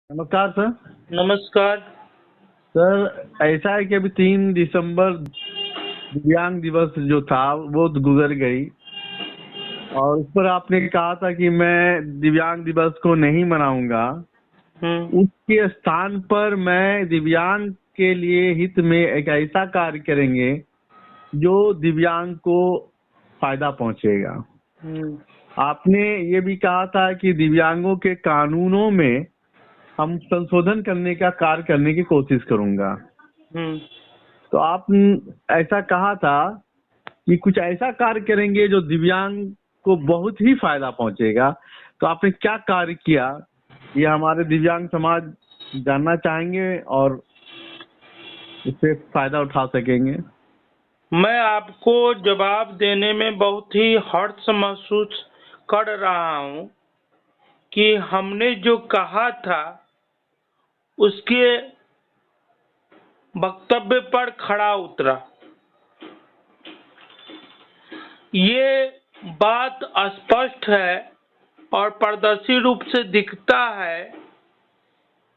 नमस्कार सर। नमस्कार। सर ऐसा है कि अभी 3 दिसंबर दिव्यांग दिवस जो था वो तो गुजर गई और उस पर आपने कहा था कि मैं दिव्यांग दिवस को नहीं मनाऊंगा। हम्म। उसके स्थान पर मैं दिव्यांग के लिए हित में एक ऐसा कार्य करेंगे जो दिव्यांग को फायदा पहुंचेगा। हम्म। आपने ये भी कहा था कि दिव्यांगों के कानूनों में हम संशोधन करने का कार्य करने की कोशिश करूंगा। हम्म। तो आप ऐसा कहा था कि कुछ ऐसा कार्य करेंगे जो दिव्यांग को बहुत ही फायदा पहुंचेगा। तो आपने क्या कार्य किया, ये हमारे दिव्यांग समाज जानना चाहेंगे और इससे फायदा उठा सकेंगे। मैं आपको जवाब देने में बहुत ही हर्ष महसूस कर रहा हूं कि हमने जो कहा था उसके वक्तव्य पर खड़ा उतरा। ये बात स्पष्ट है और पारदर्शी रूप से दिखता है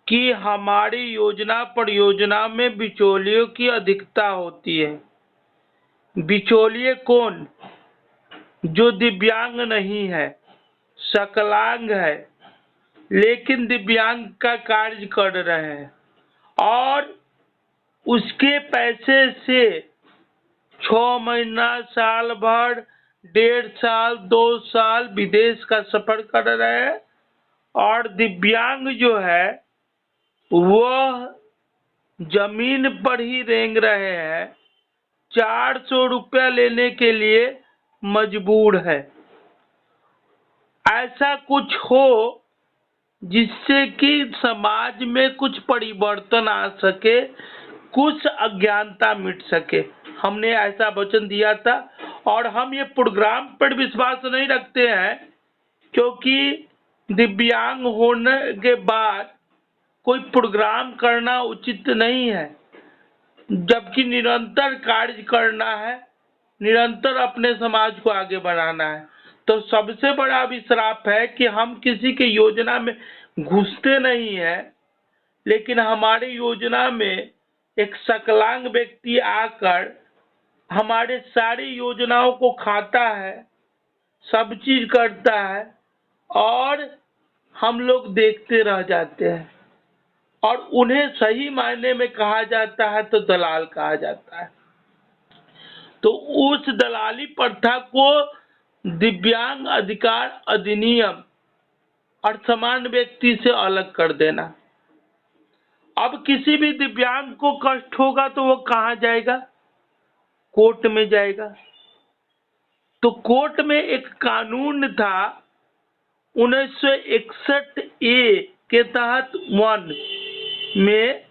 कि हमारी योजना परियोजना में बिचौलियों की अधिकता होती है। बिचौलिए कौन? जो दिव्यांग नहीं है, सकलांग है, लेकिन दिव्यांग का कार्य कर रहे हैं और उसके पैसे से 6 महीना, साल भर, 1.5 साल, 2 साल विदेश का सफर कर रहे हैं और दिव्यांग जो है वह जमीन पर ही रेंग रहे हैं, 400 रुपया लेने के लिए मजबूर है। ऐसा कुछ हो जिससे कि समाज में कुछ परिवर्तन आ सके, कुछ अज्ञानता मिट सके। हमने ऐसा वचन दिया था और हम ये प्रोग्राम पर विश्वास नहीं रखते हैं, क्योंकि दिव्यांग होने के बाद कोई प्रोग्राम करना उचित नहीं है, जबकि निरंतर कार्य करना है, निरंतर अपने समाज को आगे बढ़ाना है। तो सबसे बड़ा विश्राप है कि हम किसी की योजना में घुसते नहीं है, लेकिन हमारी योजना में एक सकलांग व्यक्ति आकर हमारे सारी योजनाओं को खाता है, सब चीज करता है और हम लोग देखते रह जाते हैं और उन्हें सही मायने में कहा जाता है तो दलाल कहा जाता है। तो उस दलाली प्रथा को दिव्यांग अधिकार अधिनियम और समान व्यक्ति से अलग कर देना। अब किसी भी दिव्यांग को कष्ट होगा तो वो कहाँ जाएगा? कोर्ट में जाएगा। तो कोर्ट में एक कानून था 1961 ए के तहत 1 में,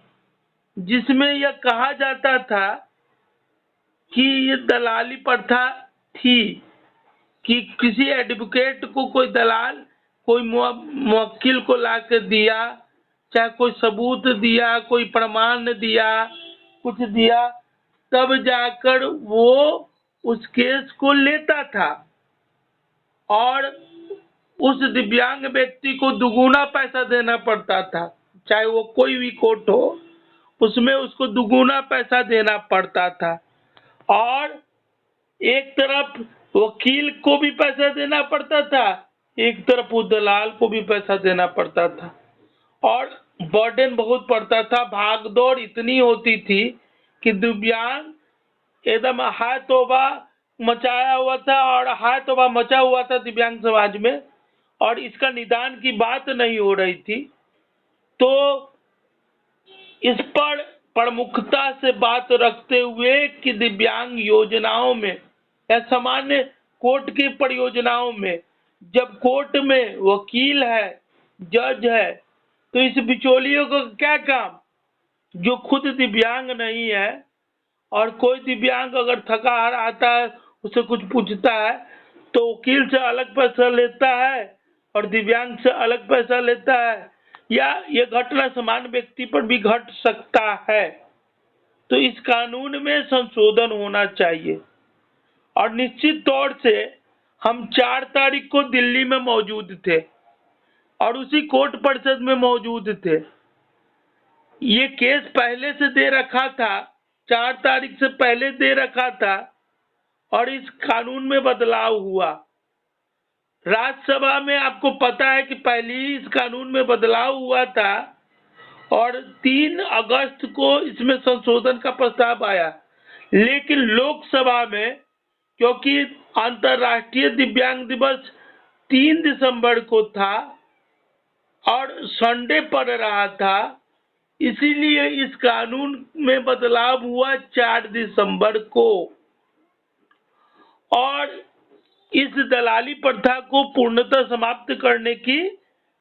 जिसमें यह कहा जाता था कि ये दलाली प्रथा थी कि किसी एडवोकेट को कोई दलाल, कोई मुवक्किल को ला के दिया, चाहे कोई सबूत दिया, कोई प्रमाण दिया, कुछ दिया, तब जाकर वो उस केस को लेता था और उस दिव्यांग व्यक्ति को दुगुना पैसा देना पड़ता था। चाहे वो कोई भी कोर्ट हो, उसमें उसको दुगुना पैसा देना पड़ता था और एक तरफ वकील को भी पैसा देना पड़ता था, एक तरफ वो दलाल को भी पैसा देना पड़ता था और बर्डन बहुत पड़ता था। भाग दौड़ इतनी होती थी कि दिव्यांग एकदम हाय तौबा मचाया हुआ था और हाय तौबा मचा हुआ था दिव्यांग समाज में, और इसका निदान की बात नहीं हो रही थी। तो इस पर प्रमुखता से बात रखते हुए कि दिव्यांग योजनाओं में या सामान्य कोर्ट की परियोजनाओं में, जब कोर्ट में वकील है, जज है, तो इस बिचौलियों का क्या काम, जो खुद दिव्यांग नहीं है। और कोई दिव्यांग अगर थका हार आता है, उससे कुछ पूछता है तो वकील से अलग पैसा लेता है और दिव्यांग से अलग पैसा लेता है, या ये घटना समान व्यक्ति पर भी घट सकता है। तो इस कानून में संशोधन होना चाहिए। और निश्चित तौर से हम 4 तारीख को दिल्ली में मौजूद थे। और उसी कोर्ट परिषद में मौजूद थे। ये केस पहले से दे रखा था, 4 तारीख से पहले दे रखा था और इस कानून में बदलाव हुआ। राज्यसभा में आपको पता है कि पहले ही इस कानून में बदलाव हुआ था और 3 अगस्त को इसमें संशोधन का प्रस्ताव आया। लेकिन लोकसभा में, क्योंकि अंतर्राष्ट्रीय दिव्यांग दिवस 3 दिसंबर को था और संडे पड़ रहा था, इसीलिए इस कानून में बदलाव हुआ 4 दिसंबर को और इस दलाली प्रथा को पूर्णतः समाप्त करने की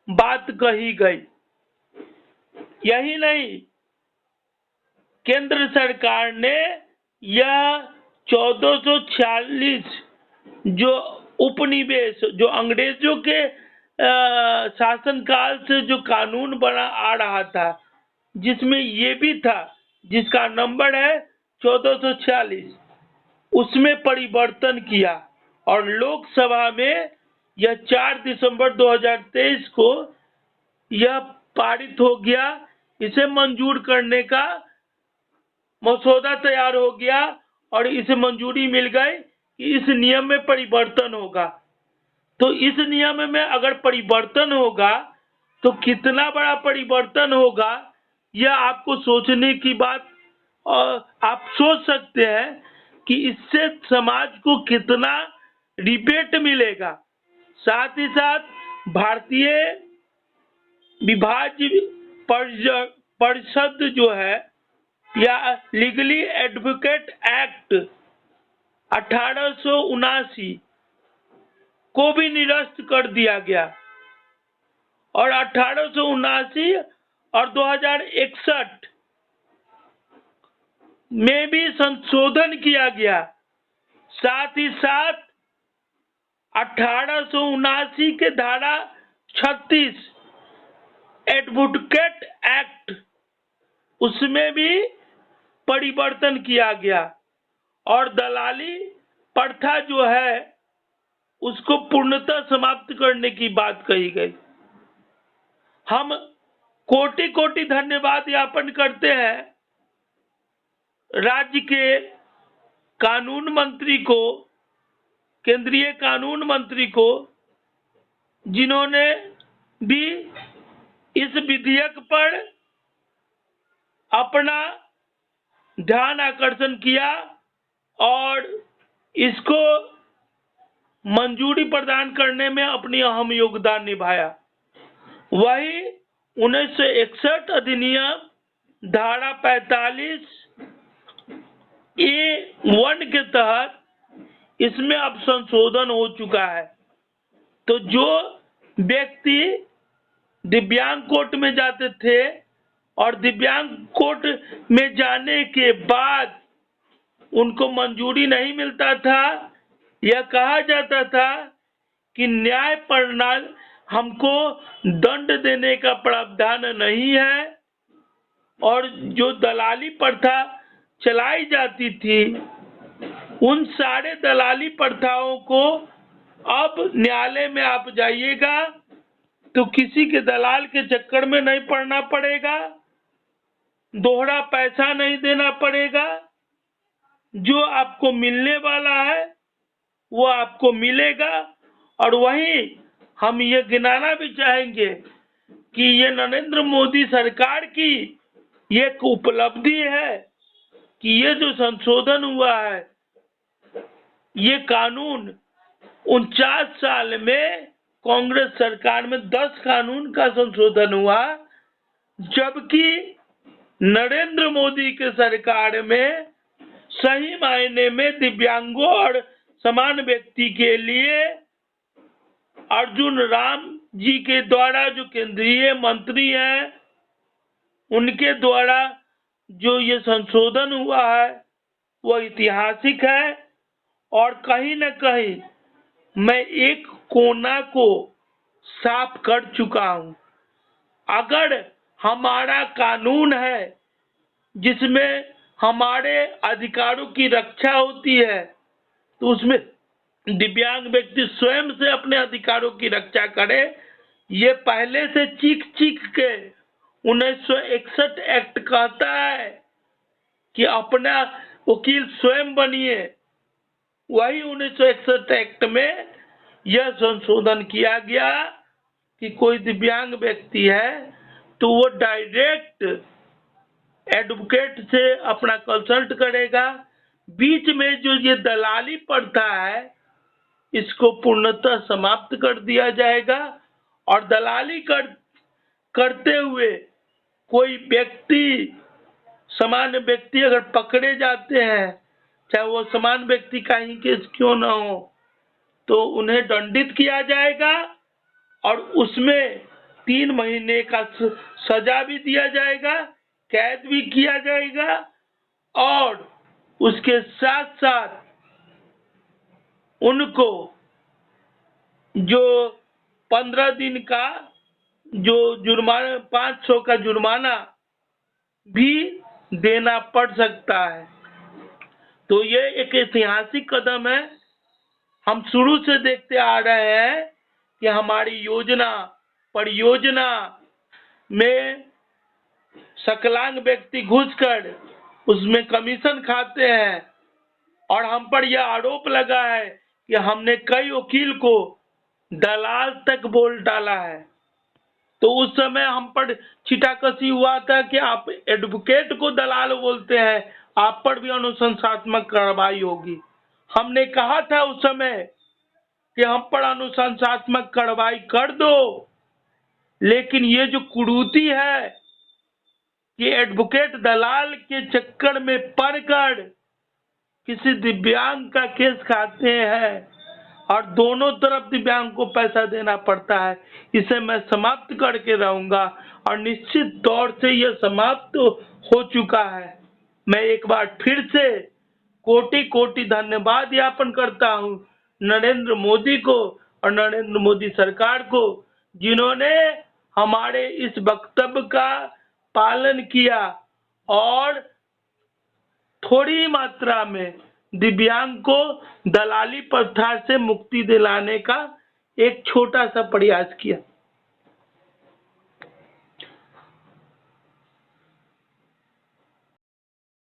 बात कही गई। यही नहीं, केंद्र सरकार ने यह 1446 जो उपनिवेश, जो अंग्रेजों के शासनकाल से जो कानून बना आ रहा था, जिसमें ये भी था, जिसका नंबर है 1446, उसमें परिवर्तन किया और लोकसभा में यह 4 दिसंबर 2023 को यह पारित हो गया। इसे मंजूर करने का मसौदा तैयार हो गया और इसे मंजूरी मिल गई कि इस नियम में परिवर्तन होगा। तो इस नियम में अगर परिवर्तन होगा तो कितना बड़ा परिवर्तन होगा, यह आपको सोचने की बात, और आप सोच सकते हैं कि इससे समाज को कितना रिबेट मिलेगा। साथ ही साथ भारतीय विभाज्य परिषद जो है, या लीगली एडवोकेट एक्ट 1879 को भी निरस्त कर दिया गया और 1879 और 2061 में भी संशोधन किया गया। साथ ही साथ 1879 के धारा 36 एडवोकेट एक्ट, उसमें भी परिवर्तन किया गया और दलाली प्रथा जो है उसको पूर्णतः समाप्त करने की बात कही गई। हम कोटि कोटि धन्यवाद ज्ञापन करते हैं राज्य के कानून मंत्री को, केंद्रीय कानून मंत्री को, जिन्होंने भी इस विधेयक पर अपना ध्यान आकर्षण किया और इसको मंजूरी प्रदान करने में अपनी अहम योगदान निभाया। वही 1961 अधिनियम धारा 45 A1 के तहत इसमें अब संशोधन हो चुका है। तो जो व्यक्ति दिव्यांग कोर्ट में जाते थे और दिव्यांग कोर्ट में जाने के बाद उनको मंजूरी नहीं मिलता था, यह कहा जाता था कि न्याय प्रणाली हमको दंड देने का प्रावधान नहीं है, और जो दलाली प्रथा चलाई जाती थी उन सारे दलाली प्रथाओं को अब न्यायालय में आप जाइएगा तो किसी के दलाल के चक्कर में नहीं पड़ना पड़ेगा, दोहरा पैसा नहीं देना पड़ेगा, जो आपको मिलने वाला है वो आपको मिलेगा। और वहीं हम ये गिनाना भी चाहेंगे कि ये नरेंद्र मोदी सरकार की एक उपलब्धि है कि ये जो संशोधन हुआ है, ये कानून 49 साल में कांग्रेस सरकार में 10 कानून का संशोधन हुआ, जबकि नरेंद्र मोदी के सरकार में सही मायने में दिव्यांगों और समान व्यक्ति के लिए अर्जुन राम जी के द्वारा, जो केंद्रीय मंत्री हैं, उनके द्वारा जो ये संशोधन हुआ है वो ऐतिहासिक है। और कहीं न कहीं मैं एक कोना को साफ कर चुका हूं। अगर हमारा कानून है जिसमें हमारे अधिकारों की रक्षा होती है, तो उसमें दिव्यांग व्यक्ति स्वयं से अपने अधिकारों की रक्षा करे, ये पहले से चीख चीख के 1961 एक्ट कहता है कि अपना वकील स्वयं बनिए। वही 1961 एक्ट में यह संशोधन किया गया कि कोई दिव्यांग व्यक्ति है तो वो डायरेक्ट एडवोकेट से अपना कंसल्ट करेगा। बीच में जो ये दलाली प्रथा है इसको पूर्णतः समाप्त कर दिया जाएगा और दलाली करते हुए कोई व्यक्ति, सामान्य व्यक्ति अगर पकड़े जाते हैं, चाहे वो सामान्य व्यक्ति का ही केस क्यों ना हो, तो उन्हें दंडित किया जाएगा और उसमें 3 महीने का सजा भी दिया जाएगा, कैद भी किया जाएगा और उसके साथ साथ उनको जो 15 दिन का जो जुर्माना, 500 का जुर्माना भी देना पड़ सकता है। तो ये एक ऐतिहासिक कदम है। हम शुरू से देखते आ रहे हैं कि हमारी परियोजना में सकलांग व्यक्ति घुसकर उसमें कमीशन खाते हैं और हम पर यह आरोप लगा है कि हमने कई वकील को दलाल तक बोल डाला है। तो उस समय हम पर छिटाकसी हुआ था कि आप एडवोकेट को दलाल बोलते हैं, आप पर भी अनुशंसात्मक कार्रवाई होगी। हमने कहा था उस समय कि हम पर अनुशंसात्मक कार्रवाई कर दो, लेकिन ये जो कुरीति है कि एडवोकेट दलाल के चक्कर में पड़कर किसी दिव्यांग का केस खाते हैं और दोनों तरफ दिव्यांग को पैसा देना पड़ता है, इसे मैं समाप्त करके रहूंगा और निश्चित तौर से यह समाप्त हो चुका है। मैं एक बार फिर से कोटि कोटि धन्यवाद ज्ञापन करता हूं नरेंद्र मोदी को और नरेंद्र मोदी सरकार को, जिन्होंने हमारे इस वक्तव्य का पालन किया और थोड़ी मात्रा में दिव्यांग को दलाली प्रथा से मुक्ति दिलाने का एक छोटा सा प्रयास किया।